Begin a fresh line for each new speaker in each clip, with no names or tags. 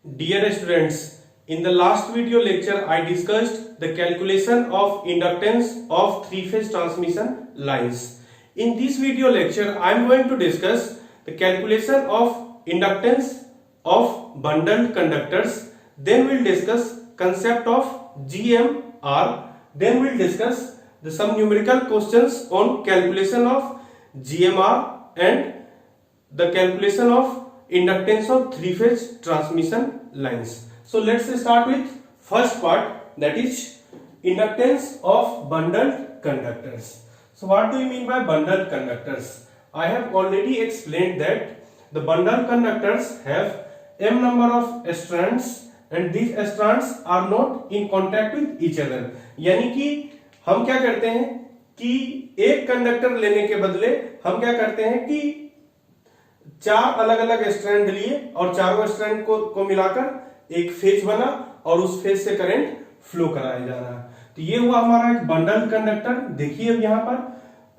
Dear students, in the last video lecture I discussed the calculation of inductance of three-phase transmission lines. In this video lecture I am going to discuss the calculation of inductance of bundled conductors. Then we'll discuss concept of GMR. Then we'll discuss some numerical questions on calculation of GMR and the calculation of inductance of three-phase transmission lines. So let's start with first part, that is inductance of bundled conductors. So what do you mean by bundled conductors? I have already explained that the bundled conductors have m number of strands and these strands are not in contact with each other. यानी कि हम क्या करते हैं कि एक conductor लेने के बदले हम क्या करते हैं कि चार अलग अलग स्ट्रैंड लिए और चारों स्ट्रैंड को मिलाकर एक फेज बना और उस फेज से करंट फ्लो कराया जा रहा है। तो ये हुआ हमारा एक बंडल्ड कंडक्टर। देखिए अब यहां पर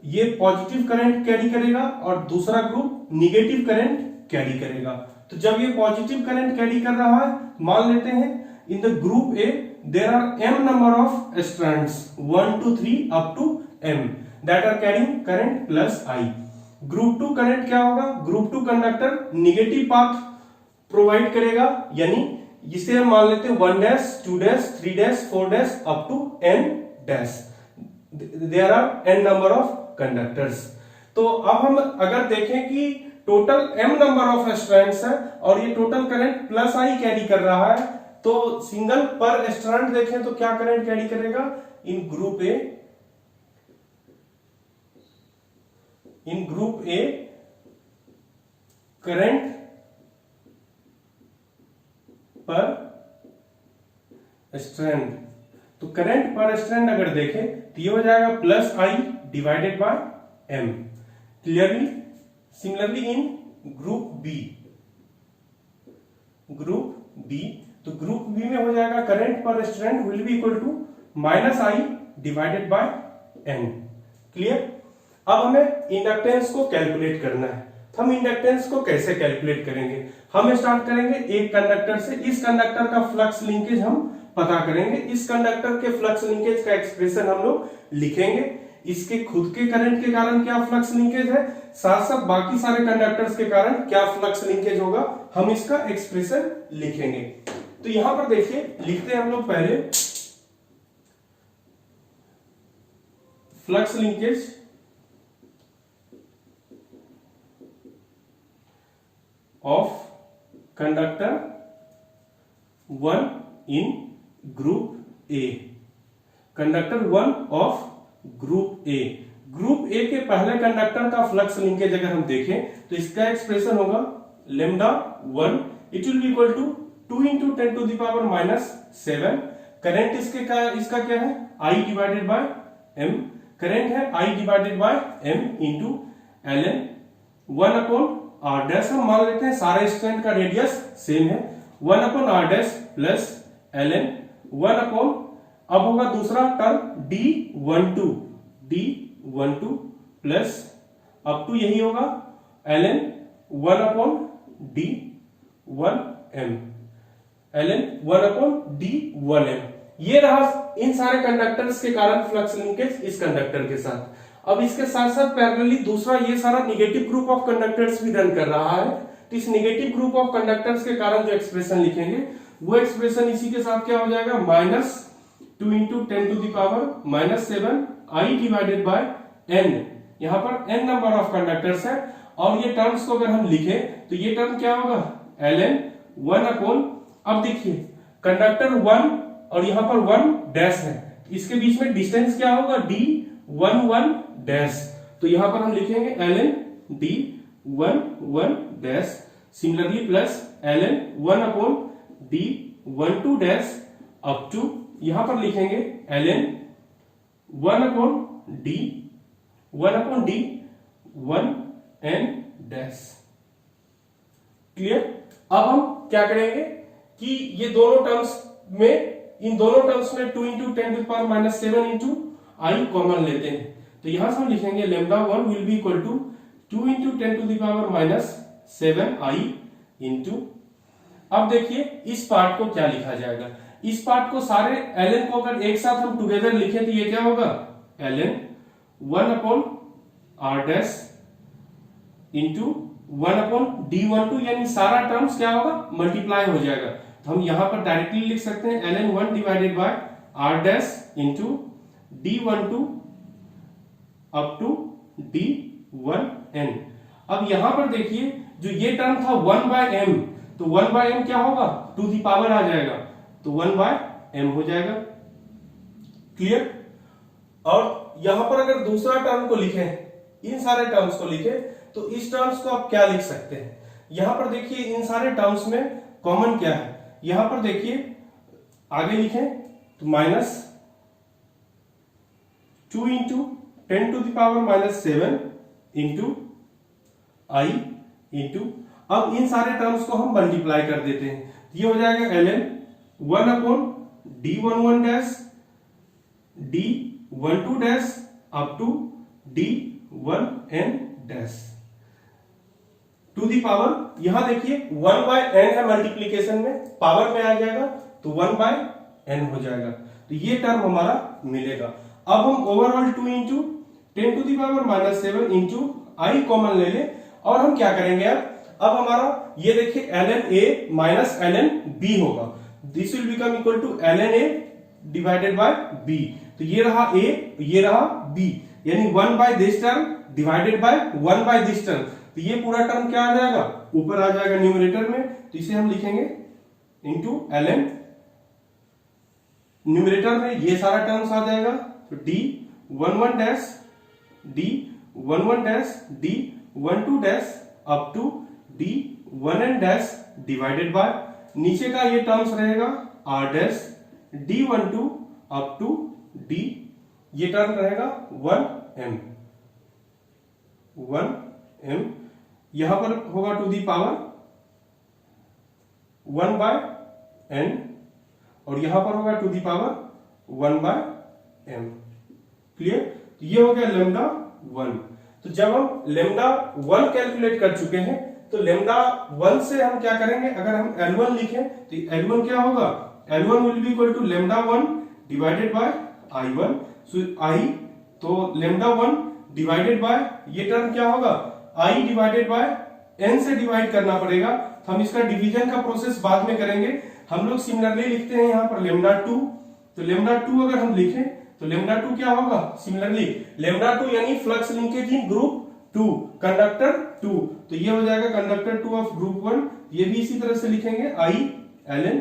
ये पॉजिटिव करंट कैरी करेगा और दूसरा ग्रुप निगेटिव करंट कैरी करेगा। तो जब ये पॉजिटिव करंट कैरी कर रहा है, मान लेते हैं in the group A there are m number of strands 1 to 3 up to m that are carrying current plus i। Group 2 current क्या होगा? Group 2 conductor negative path provide करेगा, यानी इसे हम मान लेते हैं 1 dash 2 dash 3 dash 4 dash up to n dash. There are n number of conductors. तो अब हम अगर देखें कि total m number of strands है और ये total current plus i carry कर रहा है, तो सिंगल पर स्ट्रैंड देखें तो क्या करंट कैरी करेगा? In group A current per strand, तो करंट पर स्ट्रैंड अगर देखें तो ये हो जाएगा plus I divided by M. Clearly similarly in group B, तो ग्रुप बी में हो जाएगा current per strand will be equal to minus I divided by N. Clear? अब हमें इंडक्टेंस को कैलकुलेट करना है। हम इंडक्टेंस को कैसे कैलकुलेट करेंगे? हम स्टार्ट करेंगे एक कंडक्टर से। इस कंडक्टर का फ्लक्स लिंकेज हम पता करेंगे। इस कंडक्टर के फ्लक्स लिंकेज का एक्सप्रेशन हम लोग लिखेंगे। इसके खुद के करंट के कारण क्या फ्लक्स लिंकेज है, साथ साथ बाकी सारे कंडक्टर्स के कारण क्या फ्लक्स लिंकेज होगा, हम इसका एक्सप्रेशन लिखेंगे। तो यहां पर देखिए, लिखते हैं हम लोग पहले flux linkage of conductor 1 in group A। Conductor 1 of group A. Group A के पहले कंडक्टर का फ्लक्स लिंकेज अगर हम देखें तो इसका एक्सप्रेशन होगा lambda 1 it will be equal to 2 into 10 to the power minus 7। Current इसका क्या है? I divided by m। Current है I divided by m into ln 1 upon R dash. हम मान लेते हैं सारे स्ट्रैंड का रेडियस सेम है, 1 upon R dash plus ln 1 upon, अब होगा दूसरा term d12 plus up to यही होगा ln 1 upon d1m, ln 1 upon d1m। ये रहा इन सारे कंडक्टर्स के कारण फ्लक्स लिंकेज इस कंडक्टर के साथ। अब इसके साथ साथ पैरेलली दूसरा ये सारा निगेटिव ग्रुप ऑफ कंडक्टर्स भी रन कर रहा है। तो इस निगेटिव ग्रुप ऑफ कंडक्टर्स के कारण जो एक्सप्रेशन लिखेंगे वो एक्सप्रेशन इसी के साथ क्या हो जाएगा? Minus 2 into 10 to the power minus 7 i divided by n। यहां पर n नंबर ऑफ कंडक्टर्स है और ये टर्म्स को अगर हम लिखे तो ये टर्म क्या होगा? ln 1 अपॉन, अब देखिए कंडक्टर 1 और यहां पर 1 डैश है, इसके बीच में डिस्टेंस क्या होगा? d11 dash. तो यहां पर हम लिखेंगे ln d11 dash, similarly plus ln 1 upon d12 dash up to यहां पर लिखेंगे ln 1 upon d1n dash. Clear? अब हम क्या करेंगे कि ये दोनों टर्म्स में, इन दोनों टर्म्स में 2 into 10 to the power minus 7 into i common लेते हैं। तो यहां से हम लिखेंगे lambda 1 will be equal to 2 into 10 to the power minus 7i into अब देखिए इस पार्ट को क्या लिखा जाएगा, इस पार्ट को सारे ln को अगर एक साथ हम टुगेदर लिखें तो ये क्या होगा, ln 1 upon r dash into 1 upon d12, यानी सारा टर्म्स क्या होगा, मल्टीप्लाई हो जाएगा। तो हम यहां पर डायरेक्टली लिख सकते हैं ln 1 divided by r dash into d12 up to d1n। अब यहां पर देखिए जो ये टर्म था 1 बाय m, तो 1 बाय m क्या होगा, टू दी पावर आ जाएगा, तो 1 बाय m हो जाएगा। क्लियर। और यहां पर अगर दूसरा टर्म को लिखें, इन सारे टर्म्स को लिखें, तो इस टर्म्स को आप क्या लिख सकते हैं, यहां पर देखिए इन सारे टर्म्स में कॉमन क्या है, यहां पर देखिए आगे लिखें तो minus 2 into 10 to the power minus 7 into I into, अब इन सारे टर्म्स को हम मल्टीप्लाई कर देते हैं, ये हो जाएगा ln 1 upon d11 dash d12 dash up to d1n dash to the power, यहां देखिए 1 बाय n है मल्टीप्लीकेशन में, पावर में आ जाएगा तो 1 बाय n हो जाएगा, तो ये टर्म हमारा मिलेगा। अब हम overall 2 into 10 to the power minus 7 into I common ले ले, और हम क्या करेंगे अब हमारा ये देखिए ln a minus ln b होगा, this will become equal to ln a divided by b, तो ये रहा a, ये रहा b, यानी 1 by this term divided by 1 by this term, तो ये पूरा टर्म क्या आ जाएगा, ऊपर आ जाएगा न्यूमरेटर में, तो इसे हम लिखेंगे इंटू ln, न्यूमरेटर में ये सारा टर्म्स आ जाएगा, तो d11 dash d11 dash d12 dash up to d1n dash divided by, नीचे का ये टर्म्स रहेगा r dash d12 up to d, ये टर्म रहेगा 1m, यहां पर होगा to the power 1 by n, और यहां पर होगा to the power 1 by m। Clear. तो ये हो गया लेमडा 1। तो जब हम लेमडा 1 कैलकुलेट कर चुके हैं, तो लेमडा 1 से हम क्या करेंगे, अगर हम L1 लिखें तो L1 क्या होगा, L1 will be equal to lambda 1 divided by I1, so I, तो लेमडा 1 डिवाइडेड बाय, ये टर्म क्या होगा, I डिवाइडेड बाय n से डिवाइड करना पड़ेगा, तो हम इसका डिवीजन का प्रोसेस बाद में करेंगे। हम लोग सिमिलरली लिखते हैं यहाँ पर लेमडा 2, तो लेमडा 2 अगर हम लिखें तो लेमडा 2 क्या होगा, सिमिलरली लेमडा 2 यानी फ्लक्स लिंकेज इन ग्रुप 2, कंडक्टर 2, तो ये हो जाएगा कंडक्टर 2 ऑफ ग्रुप 1, ये भी इसी तरह से लिखेंगे I ln,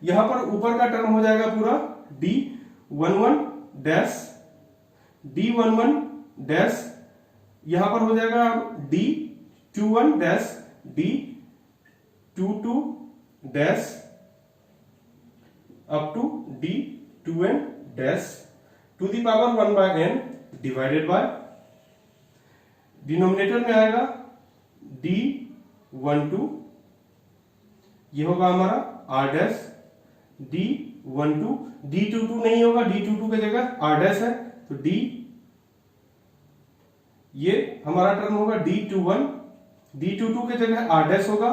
यहां पर ऊपर का टर्म हो जाएगा पूरा d11 डैश d11 डैश, यहां पर हो जाएगा d21 dash d22 dash up to d2n dash to the power 1 by n divided by, denominator में आएगा d12, ये होगा हमारा r डैश d12, d22 नहीं होगा, d22 की जगह r डैश है, तो d, ये हमारा टर्म होगा d21, d22 की जगह r डैश होगा,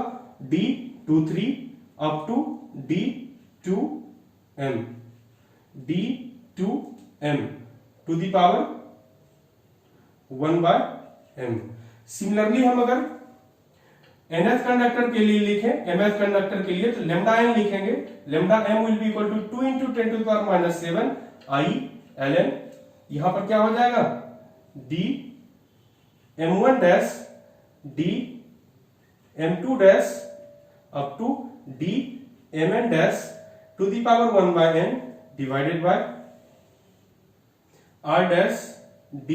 d23 up to d2m, d2m to the power 1 by m। Similarly हम अगर nth कंडक्टर के लिए लिखें, mth कंडक्टर के लिए, तो लेमडा n लिखेंगे, lambda m will be equal to 2 into 10 to the power minus 7 I ln, यहां पर क्या हो जाएगा, d m1 dash d m2 dash up to d mn dash to the power 1 by n divided by r dash d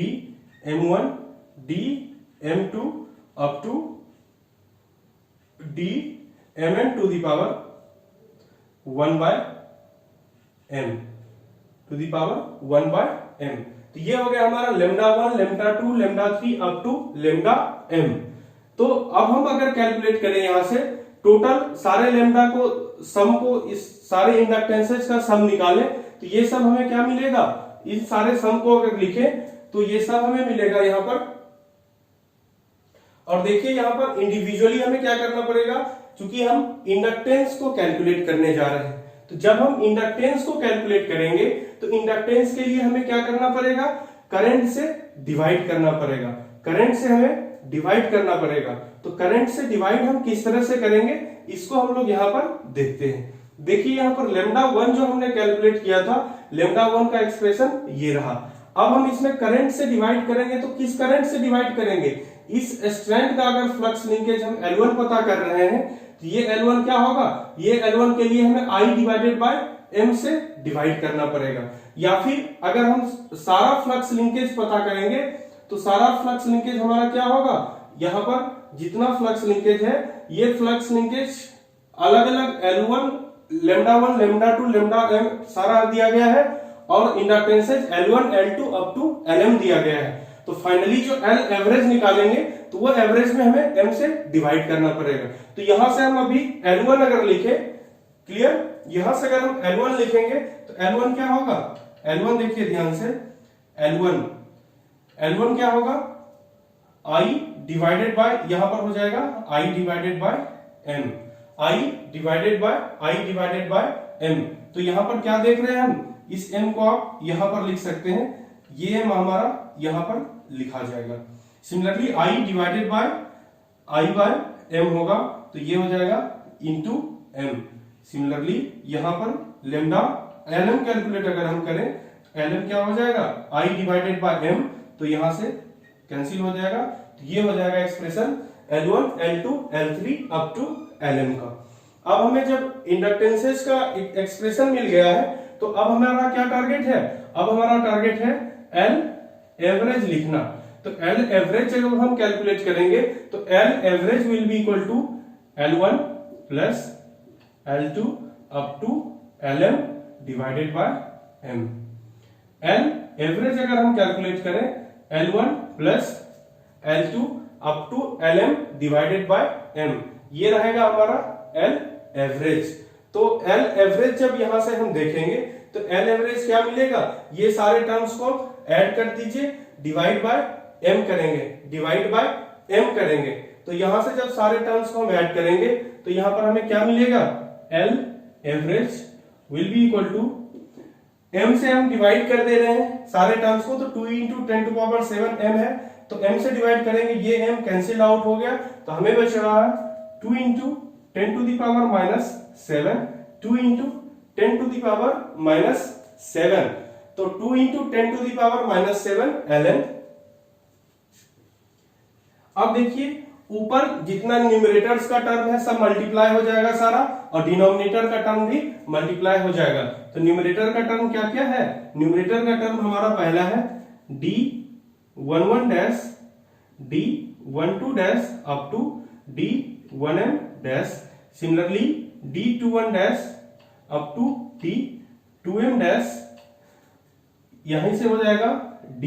m1 d m2 up to d mn to the power 1 by m, to the power 1 by m। तो ये हो गया हमारा lambda 1, lambda 2, lambda 3 up to lambda m। तो अब हम अगर calculate करें यहां से टोटल सारे लेमडा को, सम को, इस सारे इंडक्टेंसेस का सम निकालें, तो ये सब हमें क्या मिलेगा, इन सारे सम को अगर लिखें तो ये सब हमें मिलेगा यहां पर। और देखिए यहां पर इंडिविजुअली हमें क्या करना पड़ेगा, चूंकि हम इंडक्टेंस को कैलकुलेट करने जा रहे हैं, तो जब हम इंडक्टेंस को कैलकुलेट करेंगे तो इंडक्टेंस के लिए हमें क्या करना पड़ेगा, करंट से डिवाइड करना पड़ेगा, करंट से हमें डिवाइड करना पड़ेगा। तो करंट से डिवाइड हम किस तरह से करेंगे इसको हम लोग यहाँ पर देखते हैं। देखिए यहाँ पर लैम्डा 1 जो हमने कैलकुलेट किया था, लैम्डा 1 का एक्सप्रेशन ये रहा। अब हम इसमें करंट से डिवाइड करेंगे, तो किस करंट से डिवाइड करेंगे, इस स्ट्रैंड का अगर फ्लक्स लिंकेज हम L1 पता कर रहे हैं तो ये L1 क्या होगा, ये L1 के लिए हमें I डिवाइडेड बाय M से डिवाइड करना पड़ेगा। या फिर अगर हम सारा फ्लक्स लिंकेज पता करेंगे तो सारा फ्लक्स लिंकेज हमारा क्या होगा, यहाँ पर जितना फ्लक्स लिंकेज है ये फ्लक्स लिंकेज अलग अलग L1 lambda 1 lambda 2 lambda m सारा दिया गया है और inductances L1 L2 up to Lm दिया गया है। तो फाइनली जो L एवरेज निकालेंगे तो वो एवरेज में हमें m से डिवाइड करना पड़ेगा। तो यहां से हम अभी L1 अगर लिखे, क्लियर, यहां से अगर हम L1 लिखेंगे तो L1 क्या होगा, L1 देखिए ध्यान से, L1 क्या होगा, I डिवाइडेड बाय, यहां पर हो जाएगा I divided by m, I divided by m। तो यहां पर क्या देख रहे हैं हम, इस m को आप यहां पर लिख सकते हैं, ये m हमारा यहां पर लिखा जाएगा। Similarly I divided by m होगा, तो ये हो जाएगा इंटू m। सिमिलरली यहां पर लैम्डा Lm कैलकुलेट अगर हम करें, Lm क्या हो जाएगा, I डिवाइडेड बाय m, तो यहां से कैंसिल हो जाएगा, तो ये हो जाएगा expression L1 L2 L3 up to Lm का। अब हमें जब इंडक्टेंसेस का एक्सप्रेशन मिल गया है तो अब हमारा क्या टारगेट है, अब हमारा टारगेट है L एवरेज लिखना। तो L एवरेज जब हम कैलकुलेट करेंगे तो L average will be equal to L1 plus L2 up to Lm divided by m। L average अगर हम कैलकुलेट करें L1 plus L2 up to Lm divided by m, ये रहेगा हमारा L एवरेज। तो L एवरेज जब यहां से हम देखेंगे तो L एवरेज क्या मिलेगा, ये सारे टर्म्स को ऐड कर दीजिए, डिवाइड बाय m करेंगे, डिवाइड बाय m करेंगे। तो यहां से जब सारे टर्म्स को हम ऐड करेंगे तो यहां पर हमें क्या मिलेगा, L average will be equal to, m से हम डिवाइड कर दे रहे हैं सारे टर्म्स को, तो 2 इंटू 10 टू पावर 7 m है, तो m से डिवाइड करेंगे, ये m कैंसिल आउट हो गया, तो हमें बच रहा है 2 into 10 to the power minus 7, 2 into 10 to the power minus 7, तो 2 into 10 to the power minus 7 ln। अब देखिए ऊपर जितना न्यूमरेटर्स का टर्म है सब मल्टीप्लाई हो जाएगा सारा, और डिनोमिनेटर का टर्म भी मल्टीप्लाई हो जाएगा। तो न्यूमरेटर का टर्म क्या क्या है, न्यूमरेटर का टर्म हमारा पहला है d11 dash, d12 dash up to d1m dash, similarly d21 dash up to d2m dash, यहीं से हो जाएगा d,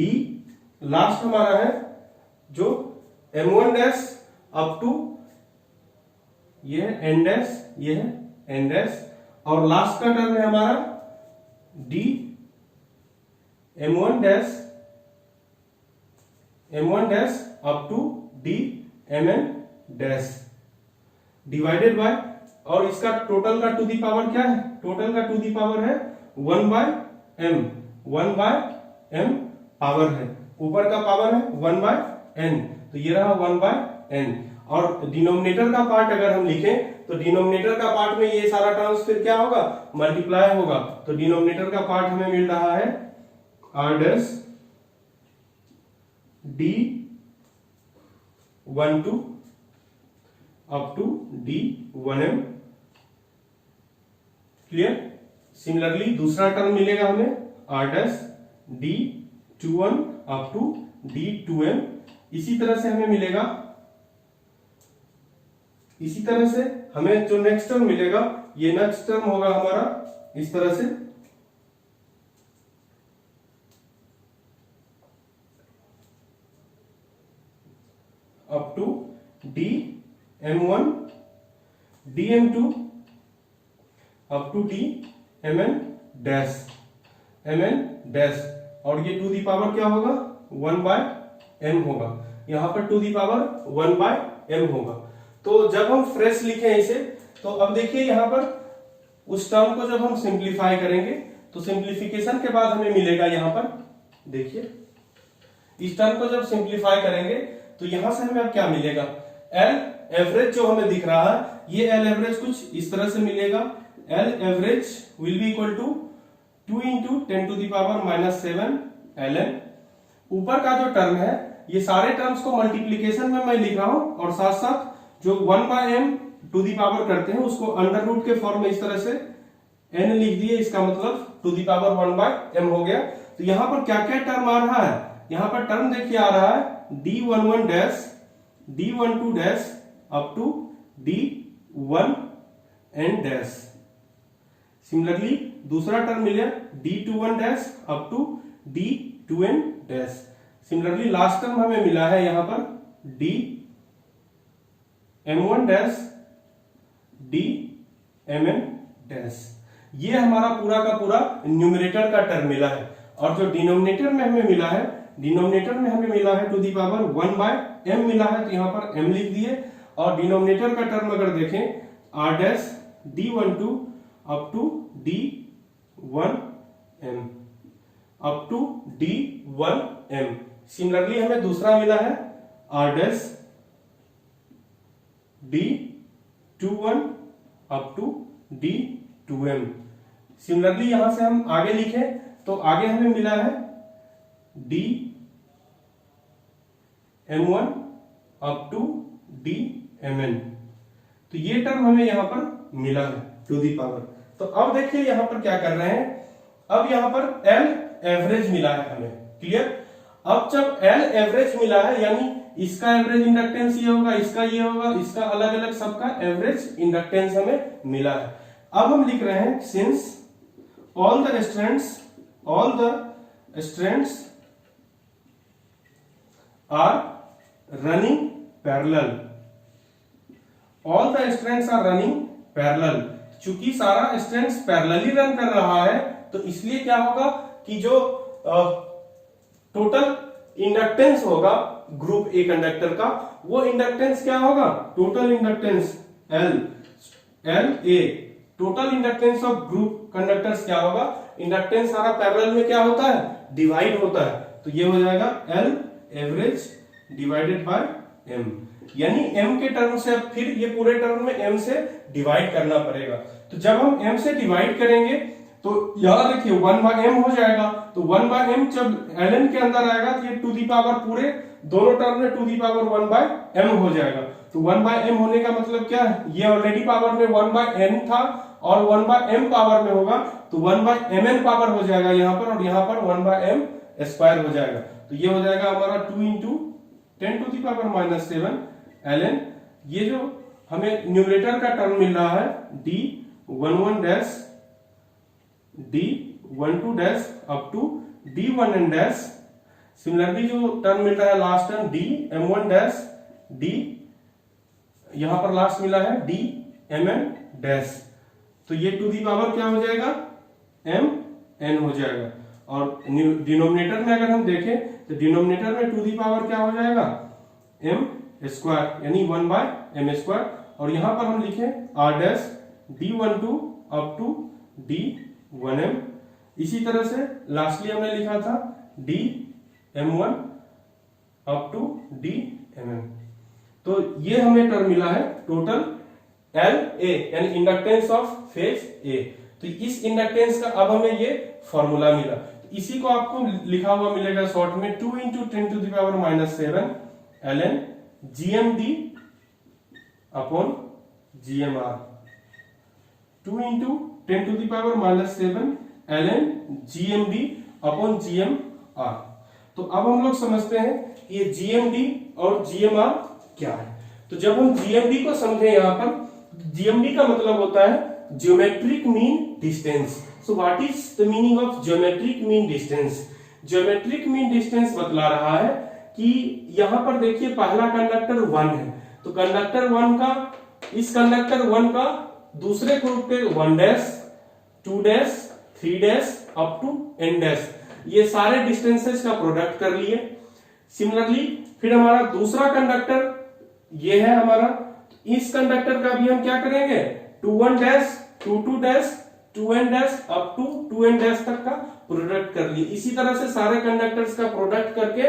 लास्ट हमारा है जो m1 डैश अप टू ये है n डैश, ये है n डैश, और लास्ट का टर्म है हमारा d m1 dash up to d mn dash divided by, और इसका टोटल का टू दी पावर क्या है, टोटल का टू दी पावर है 1 बाय m पावर है, ऊपर का पावर है 1 बाय n, तो ये रहा 1 बाय n। और डिनोमिनेटर का पार्ट अगर हम लिखें तो डिनोमिनेटर का पार्ट में ये सारा टर्म्स फिर क्या होगा, मल्टीप्लाई होगा। तो डिनोमिनेटर का पार्ट हमें मिल रहा है r dash d12 up to d1m, clear. Similarly दूसरा टर्म मिलेगा हमें r dash d21 up to d2m, इसी तरह से हमें मिलेगा, इसी तरह से हमें जो नेक्स्ट टर्म मिलेगा, ये नेक्स्ट टर्म होगा हमारा इस तरह से, up to dm1 dm2 up to dmn dash, और ये टू दी पावर क्या होगा 1 बाय m होगा, यहां पर to the power 1 by m होगा। तो जब हम फ्रेश लिखें इसे, तो अब देखिए यहां पर उस टर्म को जब हम सिंप्लीफाई करेंगे तो सिंप्लीफिकेशन के बाद हमें मिलेगा यहां पर, देखिए इस टर्म को जब सिंप्लीफाई करेंगे तो यहां से हमें अब क्या मिलेगा, एल एवरेज जो हमें दिख रहा है, ये एल एवरेज कुछ इस तरह से मिलेगा। L average will be equal to 2 into 10 to the power minus 7 ln। ऊपर का जो टर्म है, ये सारे टर्म्स को मल्टीप्लीकेशन में मैं लिख रहा हूं, और साथ साथ जो 1/m टू दी पावर करते हैं उसको अंडर रूट के फॉर्म में इस तरह से n लिख दिए, इसका मतलब टू दी पावर 1/m हो गया। तो यहां पर क्या क्या टर्म आ रहा है, यहां पर टर्म देखिए आ रहा है d11 dash, d12 dash up to d1n dash. Similarly दूसरा टर्म मिले d21 dash up to d2n dash. Similarly last term हमें मिला है यहां पर dm1 डैश dmn डैश। ये हमारा पूरा का पूरा न्यूमरेटर का टर्म मिला है, और जो डिनोमिनेटर में हमें मिला है, डिनोमिनेटर में हमें मिला है टू दी पावर 1/m मिला है, तो यहां पर m लिख दिए। और डिनोमिनेटर का टर्म अगर देखें r dash d12 up to d1m up to d1m। Similarly हमें दूसरा मिला है r dash d21 up to d2m। Similarly यहां से हम आगे लिखें तो आगे हमें मिला है dm1 अप टू dmn। तो ये टर्म हमें यहां पर मिला है टू दी पावर। तो अब देखिए यहां पर क्या कर रहे हैं, अब यहां पर L एवरेज मिला है हमें, क्लियर। अब जब L एवरेज मिला है, यानी इसका एवरेज इंडक्टेंस ये होगा, इसका ये होगा, इसका अलग अलग सबका एवरेज इंडक्टेंस हमें मिला है। अब हम लिख रहे हैं since all the strands are running parallel, all the strands are running parallel। चूंकि सारा स्ट्रैंड्स पैरेलली रन कर रहा है, तो इसलिए क्या होगा कि जो टोटल इंडक्टेंस होगा ग्रुप ए कंडक्टर का, वो इंडक्टेंस क्या होगा, total inductance L A, total inductance of group conductors क्या होगा, इंडक्टेंस सारा पैरेलल में क्या होता है, डिवाइड होता है। तो ये हो जाएगा L average divided by m, यानी m के टर्म से अब फिर ये पूरे टर्म में m से डिवाइड करना पड़ेगा। तो जब हम m से डिवाइड करेंगे तो यहां देखिए 1/m हो जाएगा, तो 1/m जब ln के अंदर आएगा तो ये टू दी पावर पूरे दोनों टर्म में टू दी पावर 1/m हो जाएगा। तो 1/m होने का मतलब क्या है, ये ऑलरेडी पावर में 1/n था और 1/m पावर में होगा, तो 1/mn पावर हो जाएगा यहाँ पर, और यहाँ पर 1/m स्क्वायर हो जाएगा। तो ये हो जाएगा हमारा 2 into 10 to the power minus 7 ln। ये जो हमें न्यूमरेटर का टर्म मिल रहा है d11 dash d12 dash up to d1n dash. Similarly जो टर्म मिल रहा है last term dm1 dash d, यहां पर लास्ट मिला है dmn डैश। तो ये टू दी पावर क्या हो जाएगा, mn हो जाएगा। और डिनोमिनेटर में अगर हम देखें तो डिनोमिनेटर में टू दी पावर क्या हो जाएगा, m स्क्वायर, यानी 1/m स्क्वायर। और यहां पर हम लिखें r dash d12 up to d1m। इसी तरह से लास्टली हमने लिखा था dm1 अप टू dmn। तो ये हमें टर्म मिला है टोटल एल ए, यानी इंडक्टेंस ऑफ फेज ए। तो इस इंडक्टेंस का अब हमें ये फॉर्मूला मिला, तो इसी को आपको लिखा हुआ मिलेगा शॉर्ट में 2 into 10 to the power minus 7 ln GMD upon GMR, 2 into 10 to the power minus 7 ln GMD upon GMR। तो अब हम लोग समझते हैं कि ये GMD और GMR क्या है। तो जब हम GMD को समझे, यहाँ पर GMD का मतलब होता है geometric mean distance. So what is the meaning of geometric mean distance. Geometric mean distance बतला रहा है कि यहां पर देखिए पहला कंडक्टर 1 है, तो कंडक्टर 1 का, इस कंडक्टर 1 का दूसरे ग्रुप पे 1 dash 2 dash 3 dash up to n dash, ये सारे डिस्टेंसेस का प्रोडक्ट कर लिए। सिमिलरली फिर हमारा दूसरा कंडक्टर ये है हमारा, इस कंडक्टर का भी हम क्या करेंगे, 2 1 dash 2 2 dash 2 n dash up to 2 n dash तक का प्रोडक्ट कर लिए। इसी तरह से सारे कंडक्टर्स का प्रोडक्ट करके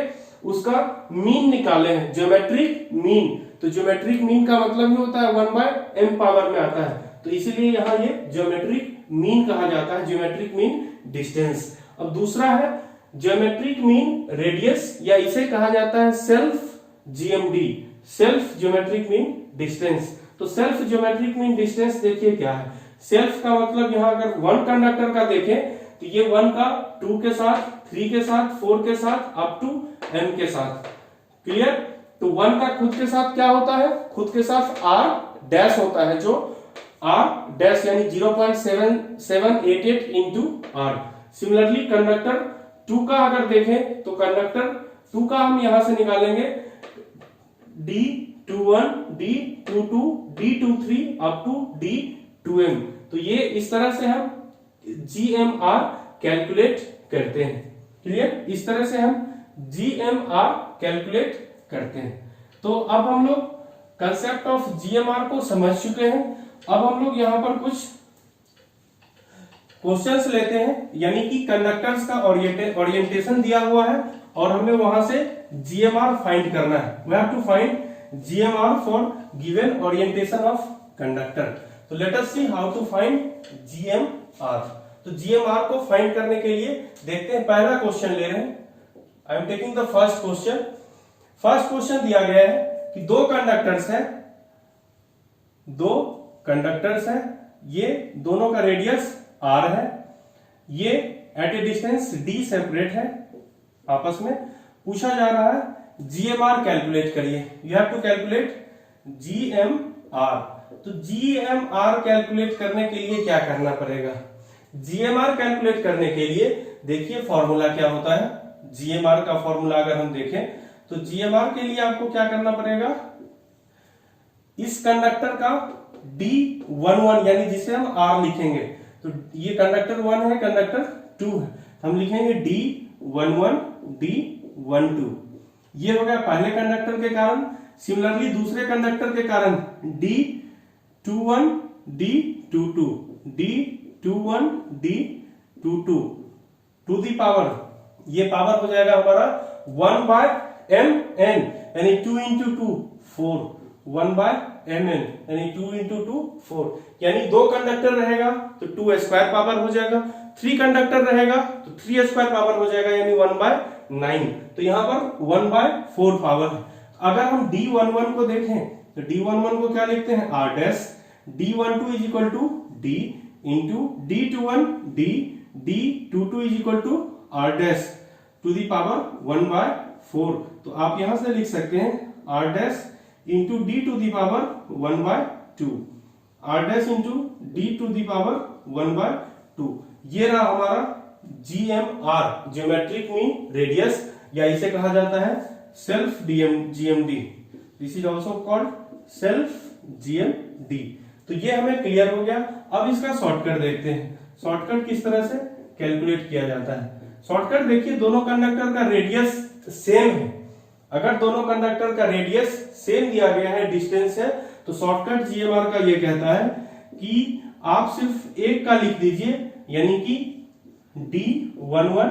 उसका मीन निकाले हैं, ज्योमेट्रिक मीन। तो ज्योमेट्रिक मीन का मतलब ही होता है 1/m पावर में आता है, तो इसीलिए यहाँ ये ज्योमेट्रिक मीन कहा जाता है, ज्योमेट्रिक मीन डिस्टेंस। अब दूसरा है ज्योमेट्रिक मीन रेडियस, या इसे कहा जाता है self GMD, self geometric mean distance. तो सेल्फ ज्योमेट्रिक मीन डिस्टेंस देखिए क्या है। सेल्फ का मतलब यहाँ अगर वन कंडक्टर का देखें तो ये 1 का 2 के साथ, 3 के साथ, 4 के साथ अप टू m के साथ। क्लियर? तो 1 का खुद के साथ क्या होता है, खुद के साथ r डैश होता है, जो r डैश यानी 0.7788 इंटू r। सिमिलरली कंडक्टर 2 का अगर देखें तो कंडक्टर 2 का हम यहां से निकालेंगे D21, D22, D23 up to D2m। तो ये इस तरह से हम GMR कैलकुलेट करते हैं। क्लियर? इस तरह से हम GMR कैलकुलेट करते हैं। तो अब हम लोग कंसेप्ट ऑफ GMR को समझ चुके हैं। अब हम लोग यहां पर कुछ क्वेश्चंस लेते हैं, यानी कि कंडक्टर्स का ओरिएंटेशन दिया हुआ है और हमें वहां से GMR फाइंड करना है। We have to find GMR for given orientation of conductor. तो let us see how to find GMR। तो GMR को फाइंड करने के लिए देखते हैं, पहला क्वेश्चन ले रहे हैं। I am taking the first question. First question दिया गया है कि दो कंडक्टर्स हैं, ये दोनों का रेडियस r है, ये at a distance d separate है आपस में। पूछा जा रहा है GMR कैलकुलेट करिए, you have to calculate GMR। तो GMR कैलकुलेट करने के लिए क्या करना पड़ेगा, GMR कैलकुलेट करने के लिए देखिए फॉर्मूला क्या होता है। GMR का फॉर्मूला अगर हम देखें तो GMR के लिए आपको क्या करना पड़ेगा, इस कंडक्टर का D11 यानी जिसे हम R लिखेंगे, तो ये कंडक्टर 1 है, कंडक्टर 2 है, हम लिखेंगे D11 D12। ये हो गया पहले कंडक्टर के कारण। सिमिलरली दूसरे कंडक्टर के कारण D21 D22 D21 D22 to the power, ये पावर हो जाएगा हमारा 1/mn यानी 2 into 2 4, 1/mn यानी 2 into 2 4, यानी दो कंडक्टर रहेगा तो 2 स्क्वायर पावर हो जाएगा, 3 कंडक्टर रहेगा तो 3 स्क्वायर पावर हो जाएगा यानी 1/9। तो यहां पर 1/4 पावर है। अगर हम D11 को देखें तो D11 को क्या लिखते हैं, r dash, D12 is equal to D into D21 D, D22 is equal to r dash to the power 1/4। तो आप यहां से लिख सकते हैं r dash into D to the power 1/2, r dash into D to the power 1/2। ये रहा हमारा GMR, ज्योमेट्रिक मीन रेडियस, या इसे कहा जाता है self GMD। This is also called self GMD। तो ये हमें क्लियर हो गया। अब इसका शॉर्टकट देखते हैं, शॉर्टकट किस तरह से कैलकुलेट किया जाता है। शॉर्टकट देखिए, दोनों कंडक्टर का रेडियस सेम है। अगर दोनों कंडक्टर का रेडियस सेम दिया गया है, डिस्टेंस है, तो शॉर्टकट GMR का ये कहता है कि आप सिर्फ एक का लिख दीजिए, यानी कि D11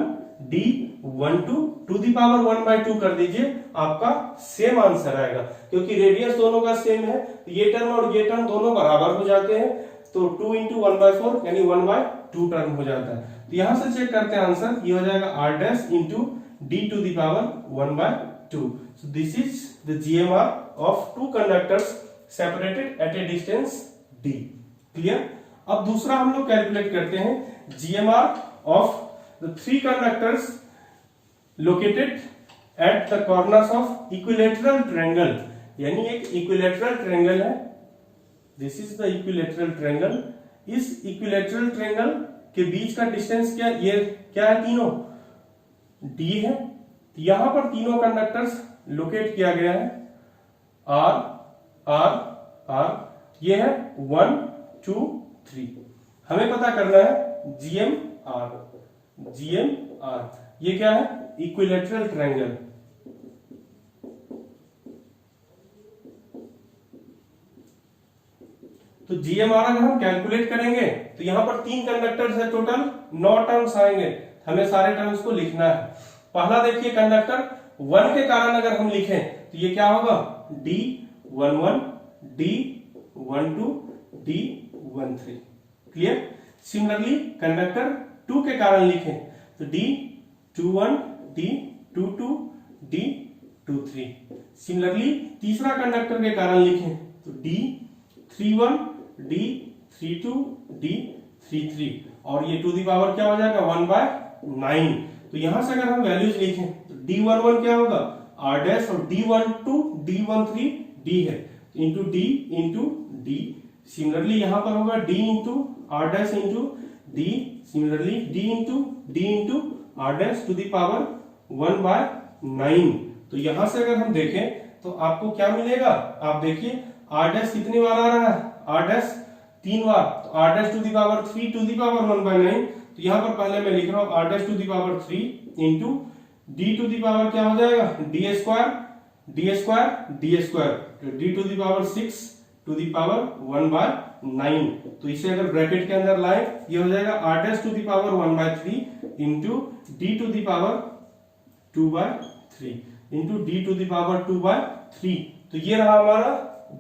D12 to the power 1/2 कर दीजिए, आपका सेम आंसर आएगा। क्योंकि रेडियस दोनों का सेम है, तो ये टर्म और ये टर्म दोनों बराबर हो जाते हैं, तो 2 into 1/4 यानी 1/2 टर्म हो जाता है। तो यहां से चेक करते हैं आंसर, ये हो जाएगा r dash into D to the power 1/2। So this is the GMR of two conductors separated at a distance D. Clear? अब दूसरा हम लोग कैलकुलेट करते हैं GMR of the three conductors located at the corners of equilateral triangle। यानी एक equilateral triangle है, this is the equilateral triangle. इस इक्विलेटरल ट्रायंगल के बीच का डिस्टेंस क्या, ये क्या है, तीनों D है। यहां पर तीनों कंडक्टर्स लोकेट किया गया है, R R R, ये है 1 2 3। हमें पता करना है GMR। GMR ये क्या है, इक्विलेटरल ट्रायंगल। तो GMR अगर हम कैलकुलेट करेंगे तो यहाँ पर 3 कंडक्टर्स है, टोटल 9 टर्म्स आएंगे। हमें सारे टर्म्स को लिखना है। पहला देखिए कंडक्टर 1 के कारण अगर हम लिखें तो ये क्या होगा, D11, D12, D13। Clear. Similarly conductor 2 के कारण लिखें तो D21, D22, D23। सिमिलरली तीसरा कंडक्टर के कारण लिखें तो D31, D32, D33 और ये टू दी पावर क्या हो जाएगा 1/9। तो यहां से अगर हम वैल्यूज लिखें तो D11 क्या होगा R डैश और D12, D13 D है into D into D। Similarly यहां पर होगा D into R dash into D। Similarly D into R dash to the power 1/9। तो यहां से अगर हम देखें तो आपको क्या मिलेगा, आप देखिए R डैश कितनी बार आ रहा है, R डैश 3 बार, तो R dash to the power 3 to the power 1/9। तो यहां पर पहले मैं लिख रहा हूं R dash to the power 3 into D to the power क्या हो जाएगा D square, D square, D square, तो D to the power 6 to the power 1/9। तो इसे अगर ब्रैकेट के अंदर लाए ये हो जाएगा R dash to the power 1/3 into D to the power 2/3 into D to the power 2/3। तो ये रहा हमारा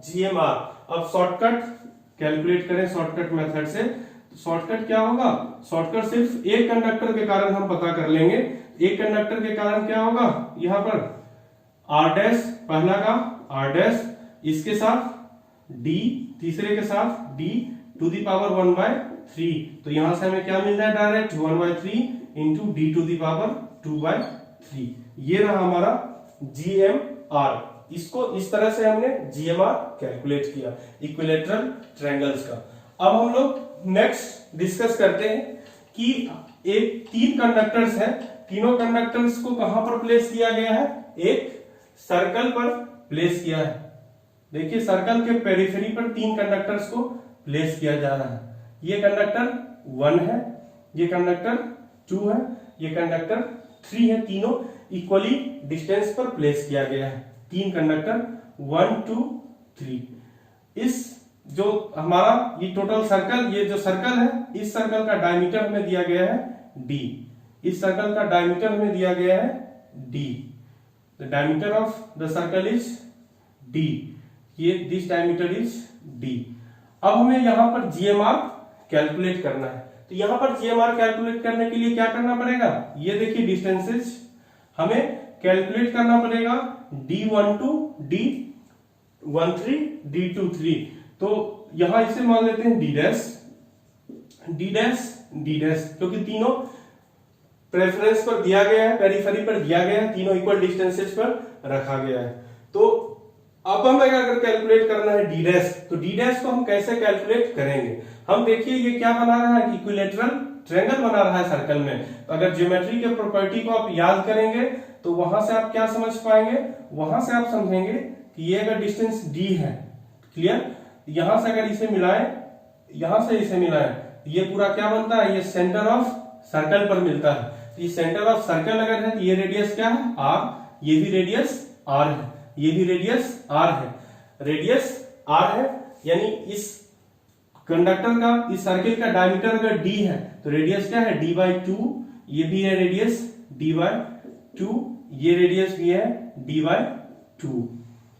GMR। अब शॉर्टकट कैलकुलेट करें शॉर्टकट मेथड से। तो शॉर्टकट क्या होगा, शॉर्टकट सिर्फ एक कंडक्टर के कारण हम पता कर लेंगे। एक कंडक्टर के कारण क्या होगा, यहां पर R डैश, पहला का R डैश, इसके साथ D, तीसरे के साथ D टू दी पावर 1/3। तो यहां से हमें क्या मिल रहा है direct 1/3 into D to the power 2/3। ये रहा हमारा GMR। इसको इस तरह से हमने GMR कैलकुलेट किया इक्विलैटरल ट्रायंगल्स का। अब हम लोग नेक्स्ट डिस्कस करते हैं कि एक 3 कंडक्टर्स हैं, तीनों कंडक्टर्स को कहां पर प्लेस किया गया है, एक सर्कल पर प्लेस किया है। देखिए सर्कल के पेरिफेरी पर 3 कंडक्टर्स को प्लेस किया जा रहा है। ये कंडक्टर 1 है, ये कंडक्टर 2 है, ये कंडक्टर 3 है। तीनों इक्वली डिस्टेंस पर प्लेस किया गया है। 3 कंडक्टर 1 2 3। इस जो हमारा ये टोटल सर्कल, ये जो सर्कल है, इस सर्कल का डायमीटर हमें दिया गया है D। इस सर्कल का डायमीटर हमें दिया गया है D। The diameter of the circle is D। ये दिस डायमीटर इज D। अब हमें यहां पर GMR कैलकुलेट करना है। तो यहां पर GMR कैलकुलेट करने के लिए क्या करना पड़ेगा, ये देखिए डिस्टेंसेस हमें कैलकुलेट करना पड़ेगा D12, D13, D23। तो यहां इसे मान लेते हैं D dash, D dash, D dash, क्योंकि तीनों प्रेफरेंस पर दिया गया है, पेरिफेरी पर दिया गया है, तीनों इक्वल डिस्टेंसेस पर रखा गया है। तो अब हमें अगर कैलकुलेट करना है D डैश, तो D डैश को हम कैसे कैलकुलेट करेंगे। हम देखिए ये क्या बना रहा है, इक्विलैटरल ट्रायंगल बना रहा है सर्कल में। तो अगर ज्योमेट्री के प्रॉपर्टी को आप याद करेंगे तो वहां से आप क्या समझ पाएंगे, वहां से आप समझेंगे कि ये अगर डिस्टेंस D है, क्लियर, यहां से अगर इसे मिलाएं, यहां से इसे मिलाएं, ये पूरा क्या बनता है, ये सेंटर ऑफ सर्कल पर मिलता है। तो ये सेंटर ऑफ सर्कल अगर है तो ये रेडियस क्या है R, ये भी रेडियस R है, ये भी रेडियस R है, रेडियस R है। यानी इस कंडक्टर का, इस सर्किल का डायमीटर अगर D है तो रेडियस क्या है D/2। ये भी है रेडियस D/2, ये रेडियस भी है D/2।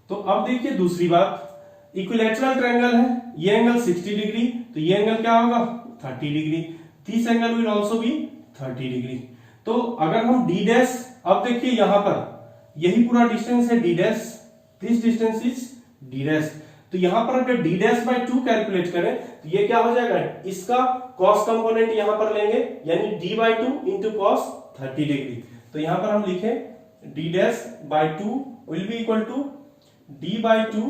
तो अब देखिए दूसरी बात, इक्विलैटरल ट्रायंगल है, ये एंगल 60 डिग्री, तो ये एंगल क्या होगा 30 degree. This angle will also be 30 degree. तो अगर हम D डैश, अब देखिए यहां पर यही पूरा डिस्टेंस है D dash, this distance is D dash. तो यहां पर अगर D डैश बाय 2 कैलकुलेट करें तो ये क्या हो जाएगा, इसका cos कंपोनेंट यहां पर लेंगे, यानी D/2 इंटू cos 30 डिग्री। तो यहां पर हम लिखें D dash by 2 will be equal to D/2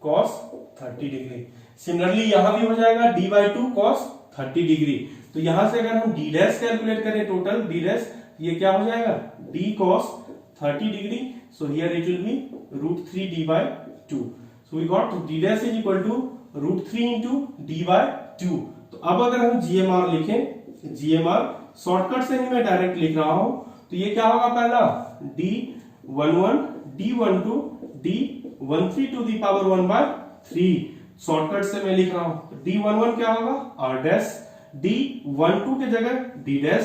cos 30 degree. Similarly यहां भी हो जाएगा D/2 cos 30 डिग्री। तो यहां से अगर हम D डैश कैलकुलेट करें, टोटल D डैश, ये क्या हो जाएगा D cos 30 degree. So here it will B √3 D/2। So we got D dash is equal to √3 into D/2। तो अब अगर हम GMR लिखें, GMR शॉर्टकट से ही मैं डायरेक्ट लिख रहा हूं, तो ये क्या होगा, पहला D11, D12, D13 to the power 1/3। Shortcut से मैं लिख रहा हूं, D11 क्या होगा R डैश, D12 के जगह D डैश,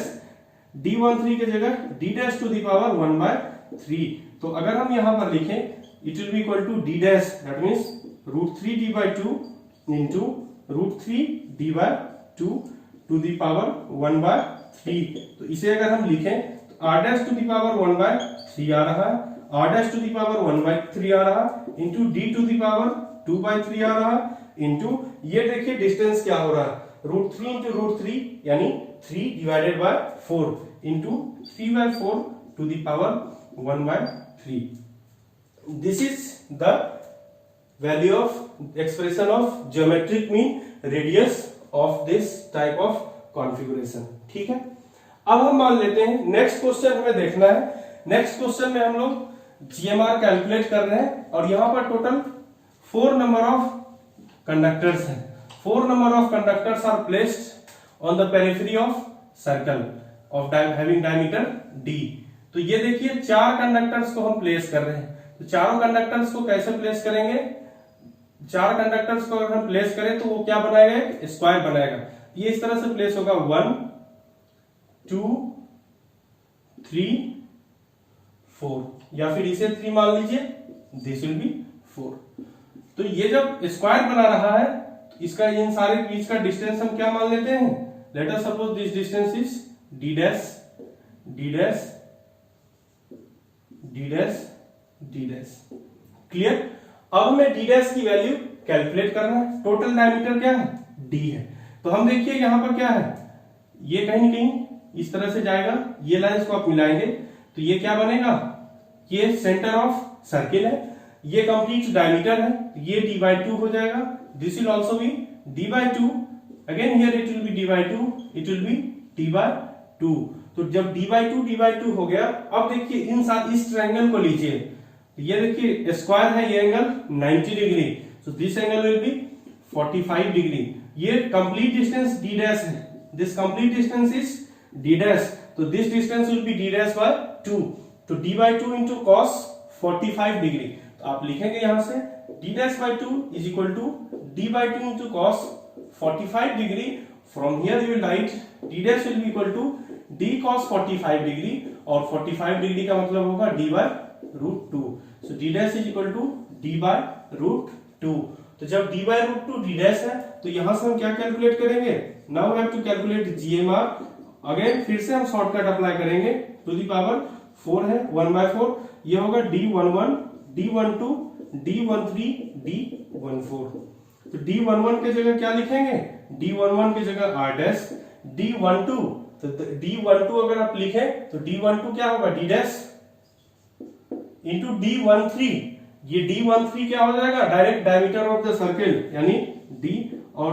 D13 के जगह D dash to the power 1/3। तो अगर हम यहां पर लिखें it will be equal to D dash, that means √3D/2 into √3D/2 to the power 1/3। तो इसे अगर हम लिखें तो R dash to the power 1/3 आ रहा है, R dash to the power 1/3 आ रहा है, into D to the power 2/3 आ रहा है, इंटू ये देखिए डिस्टेंस क्या हो रहा है, √3 इंटू √3 यानी 3/4 into 3/4 to the power 1/3। This is the value of expression of geometric mean radius of this type of configuration. ठीक है, अब हम मान लेते हैं नेक्स्ट क्वेश्चन हमें देखना है। नेक्स्ट क्वेश्चन में हम लोग GMR कैलकुलेट कर रहे हैं और यहां पर टोटल 4 नंबर ऑफ कंडक्टर्स हैं। 4 number of conductors are placed on the periphery of circle of having diameter D। तो ये देखिए 4 कंडक्टर्स को हम प्लेस कर रहे हैं। तो चारों कंडक्टर्स को कैसे प्लेस करेंगे, 4 कंडक्टर्स को अगर हम प्लेस करें तो वो क्या बनाएगा, स्क्वायर बनाएगा। ये इस तरह से प्लेस होगा 1 2 3 4, या फिर इसे 3 मान लीजिए, दिस विल बी 4। तो ये जब स्क्वायर बना रहा है तो इसका इन सारे बीच का डिस्टेंस हम क्या मान लेते हैं, let us suppose this distance is D dash D dash D dash D dash. Clear. अब हमें D डैश की वैल्यू कैलकुलेट करना है। टोटल डायमीटर क्या है, D है। तो हम देखिए यहां पर क्या है, ये कहीं न कहीं इस तरह से जाएगा, ये लाइंस को आप मिलाएंगे तो ये क्या बनेगा, ये सेंटर ऑफ सर्किल है, ये कंप्लीट डायमीटर है, ये D/2 हो जाएगा। This will also be D/2, again here it will B D/2, it will B D/2। तो जब D/2 हो गया, अब देखिए इन साथ इस ट्रायंगल को लीजिए, ये देखिए स्क्वायर है, ये angle 90 degree, so this angle will be 45 degree. ये कंप्लीट डिस्टेंस D डैश है, this complete distance is D dash, तो this distance will be D dash by 2, तो D/2 इंटू cos 45 डिग्री। तो आप लिखेंगे यहां से D dash by 2 is equal to D/2 into cos 45 degree. From here you will write D dash will be equal to D cos 45 degree, और 45 degree का मतलब होगा D/√2। So D dash is equal to D/√2। तो जब D/√2 D dash है तो यहां से हम क्या कैलकुलेट करेंगे, now we have to calculate GMR। Again फिर से हम शॉर्टकट अप्लाई करेंगे, टू दी पावर 4 है 1/4, ये होगा D11 D12 D13 D14। तो D11 के जगह क्या लिखेंगे, D11 के जगह R डैश, D12 तो D12 अगर आप लिखें तो D12 क्या होगा D डैश इंटू D13, ये D13 क्या हो जाएगा, direct diameter of the circle यानी D, और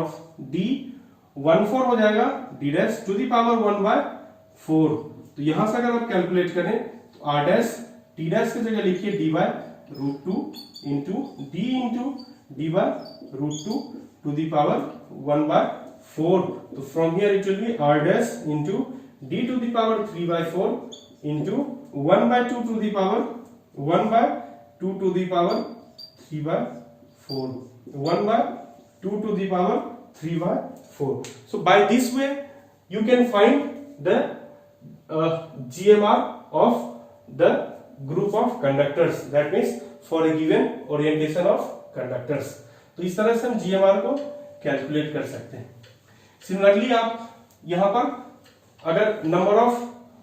D14 हो जाएगा D dash to the power 1/4। तो यहां से अगर आप कैलकुलेट करें तो R डैश D डैश की जगह लिखिए D/√2 into D into D/√2 to the power 1/4। तो from here it will be R dash into D to the power 3/4 into 1/2 to the power 1/2 to the power 3/4, 1/2 to the power 3/4. So by this way you can find the GMR of the group of conductors, that means for a given orientation of conductors. तो इस तरह से हम GMR को calculate कर सकते हैं। Similarly आप यहां पर अगर number of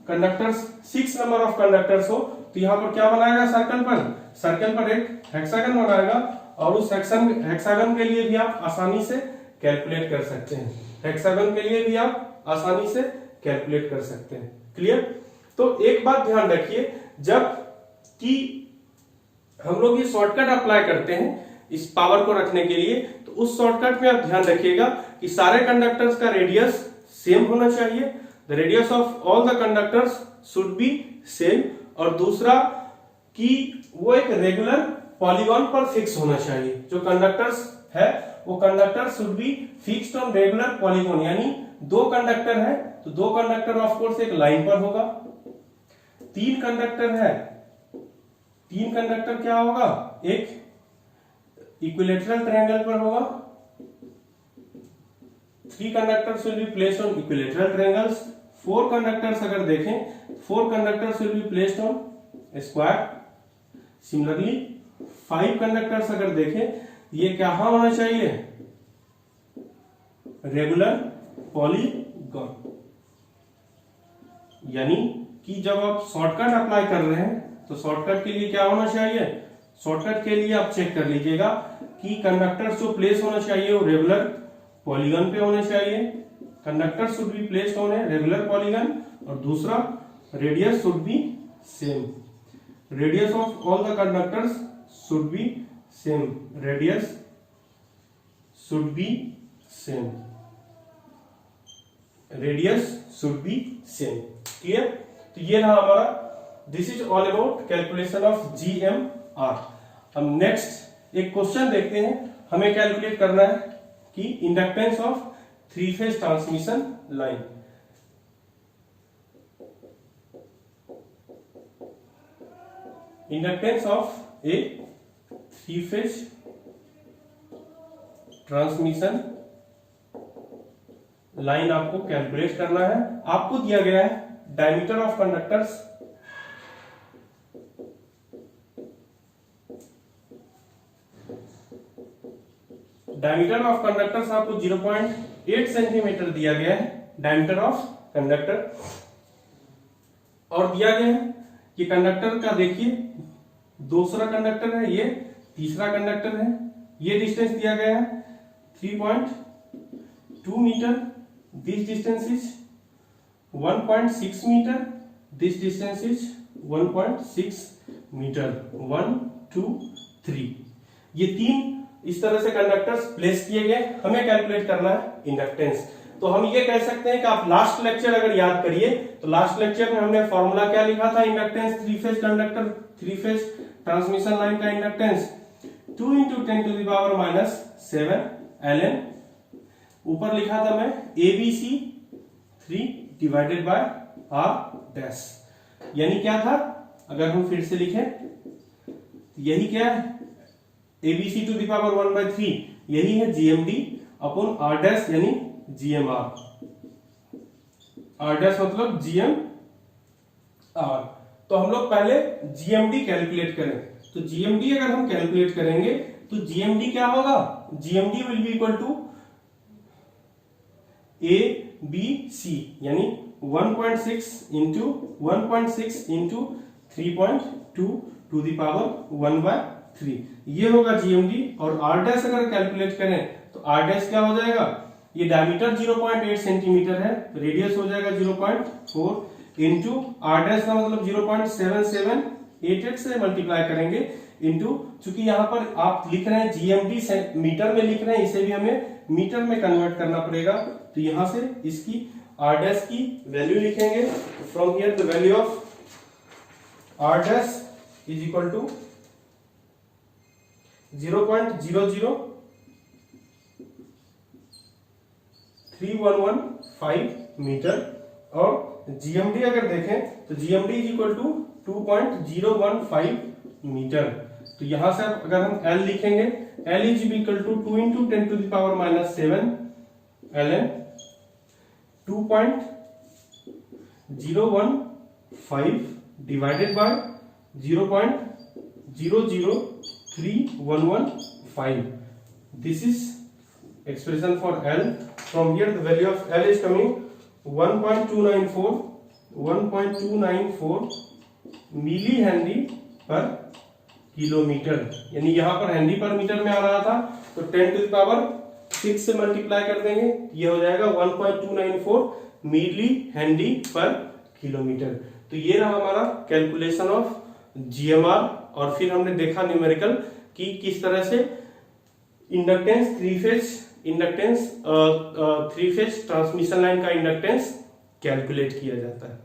conductors 6 number of conductors हो तो यहां पर क्या बनाएगा, सर्कल पर एक हेक्सागन बनाएगा, और उस हेक्सागन के लिए भी आप आसानी से कैलकुलेट कर सकते हैं। हेक्सागन के लिए भी आप आसानी से कैलकुलेट कर सकते हैं। क्लियर। तो एक बात ध्यान रखिए, जब कि हम लोग ये शॉर्टकट अप्लाई करते हैं इस पावर को रखने के लिए, तो उस शॉर्टकट में आप ध्यान रखिएगा कि सारे कंडक्टर्स का रेडियस सेम होना चाहिए, the radius of all the conductors should be same, और दूसरा कि वो एक रेगुलर पॉलीगॉन पर फिक्स होना चाहिए। जो कंडक्टर्स है वो conductor should be fixed on regular polygon, यानी 2 कंडक्टर है तो 2 कंडक्टर ऑफ कोर्स एक लाइन पर होगा, 3 कंडक्टर है 3 कंडक्टर क्या होगा, एक इक्विलेटरल ट्रायंगल पर होगा, 3 conductors will be placed on equilateral triangles. 4 conductors अगर देखें 4 conductors will be placed on square. Similarly 5 conductors अगर देखें ये क्या होना चाहिए, रेगुलर पॉलीगॉन। यानी कि जब आप शॉर्टकट अप्लाई कर रहे हैं तो शॉर्टकट के लिए क्या होना चाहिए, शॉर्टकट के लिए आप चेक कर लीजिएगा कि कंडक्टर जो प्लेस होना चाहिए वो रेगुलर पॉलीगन पे होने चाहिए। Conductor should be placed on a regular polygon. और दूसरा radius should be same, radius of all the conductors should be same, radius should be same, radius should be same. Clear? तो ये रहा हमारा, this is all about calculation of GMR। हम next एक question देखते हैं। हमें कैलकुलेट करना है कि inductance of 3 phase transmission line. Inductance of A 3 phase transmission line आपको कैलकुलेट करना है। आपको दिया गया है diameter of conductors, diameter of conductors आपको 0.8 सेंटीमीटर दिया गया है, डायमीटर ऑफ कंडक्टर। और दिया गया है कि कंडक्टर का देखिए दूसरा कंडक्टर है, ये तीसरा कंडक्टर है, ये डिस्टेंस दिया गया है 3.2 metre, this distance is 1.6 metre, this distance is 1.6 metre, 1 2 3। ये 3 इस तरह से कंडक्टर्स प्लेस किए गए। हमें कैलकुलेट करना है इंडक्टेंस। तो हम ये कह सकते हैं कि आप लास्ट लेक्चर अगर याद करिए तो लास्ट लेक्चर में हमने फॉर्मूला क्या लिखा था inductance 3 phase conductor 3 phase transmission line का इंडक्टेंस 2 × 10⁻⁷ ln, ऊपर लिखा था मैं ABC 3 divided by R dash. यानी क्या था, अगर हम फिर से लिखें यही क्या है, ABC to the power 1/3 यही है GMD अपॉन R डैश यानी GMR। R डैश मतलब GMR। तो हम लोग पहले GMD कैलकुलेट करें। तो GMD अगर हम कैलकुलेट करेंगे तो GMD क्या होगा, GMD will be equal to ABC यानी 1.6 इंटू 3.2 टू द पावर 1/3 ये होगा GMD। और R डैश अगर कैलकुलेट करें तो R डैश क्या हो जाएगा, ये डायमीटर 0.8 सेंटीमीटर है, रेडियस हो जाएगा 0.4 इंटू R डैश का मतलब 0.7788 से मल्टीप्लाई करेंगे इंटू, चूंकि यहाँ पर आप लिख रहे हैं GMD से मीटर में लिख रहे हैं, इसे भी हमें मीटर में कन्वर्ट करना पड़ेगा। तो यहां से इसकी R डैश की वैल्यू लिखेंगे। From here the value of R dash is equal to 0.00311 metre. और GMD अगर देखें तो GMD is equal to 2.015 metre. तो यहां से अगर हम L लिखेंगे, L is equal to 2 × 10⁻⁷ ln 2.015 divided by 0.00311 this is expression for L. From here the value of L is coming 1.294 milli henry per kilometre. यानी यहां पर हेनरी पर मीटर में आ रहा था तो 10⁻6 से मल्टीप्लाई कर देंगे, ये हो जाएगा 1.294 मिली हेनरी पर किलोमीटर। तो ये रहा हमारा कैलकुलेशन ऑफ GMR। और फिर हमने देखा न्यूमेरिकल कि किस तरह से इंडक्टेंस 3 फेज ट्रांसमिशन लाइन का इंडक्टेंस कैलकुलेट किया जाता है।